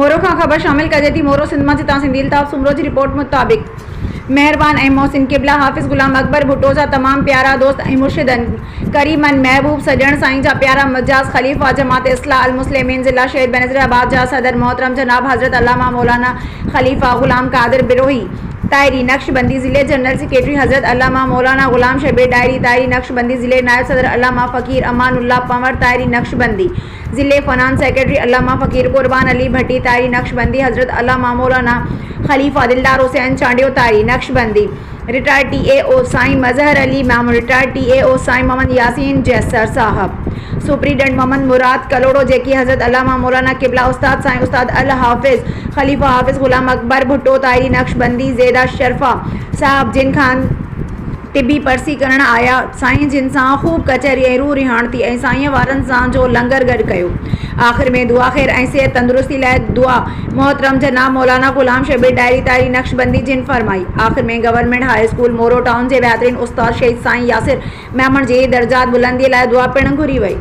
मोरो खां ख़बर शामिल करे थी। मोरो सिंध मां जितां सिंधी अल्ताफ़ सुमरो जी रिपोर्ट मुताबिक़ मेहरबान ऐं मोहसिन क़िबला हाफ़िज़ ग़ुलाम अकबर भुट्टो जा तमाम प्यारा दोस्त ऐं मुर्शिदनि करीमन महबूब सजण साईं जा प्यारा मजाज ख़लीफ़ा जमात इस्लाह अल मुस्लिमीन ज़िला शहीद बेनज़ीराबाद जा सदर मोहतरम जनाब हज़रत अल्लामा मौलाना ख़लीफ़ा ग़ुलाम कादिर बिरोही तायरी नक्शबंदी ज़िले जनरल सेक्रेटरी हज़रत अल्लामा मौलाना ग़ुलाम शबीर डायरी तायरी नक्शबंदी ज़िले नायब सदर अल्लामा फ़कीर अमानुल्लाह पंवर तायरी नक्शबंदी ज़िले फ़नान सेक्रेटरी अल्लामा फ़कीर कुर्बान अली भट्टी तायरी नक्शबंदी हज़रत अल्लामा मौलाना ख़लीफ़ा दिलदार हुसैन चांडियो तायरी नक्शबंदी रिटायर्ड टीएओ साईं मज़हर अली मामून रिटायर्ड टीएओ साईं मोहम्मद यासीन जैसर साहब सुप्रीडेंट मोहम्मद मुराद कलोड़ो जेकी हज़रत अल्लामा मौलाना क़िबला उस्ताद साईं उस्ताद अल हाफ़िज़ ख़लीफ़ा हाफ़िज़ ग़ुलाम अकबर भुट्टो तायरी नक्शबंदी ज़ेदा शरफ़ा साहब जिन खान तिबी परसी करण आया साईं जिन सां ख़ूब कचहरी ऐं रूह रिहाण थी ऐं साईं वारनि सां जो लंगर गॾु कयो। आख़िर में दुआ ख़ैर ऐं सिहत तंदुरुस्ती लाइ दुआ मोहतरम जनाब मौलाना ग़ुलाम शबीर डायरी तायरी नक्शबंदी जिन फरमाई। आख़िर में गवर्नमेंट हाई स्कूल मोरो टाउन जे बहितरीन उस्ताद शहीद साईं यासिर मेमण जी दर्जात बुलंदीअ लाइ दुआ पिणु घुरी वई।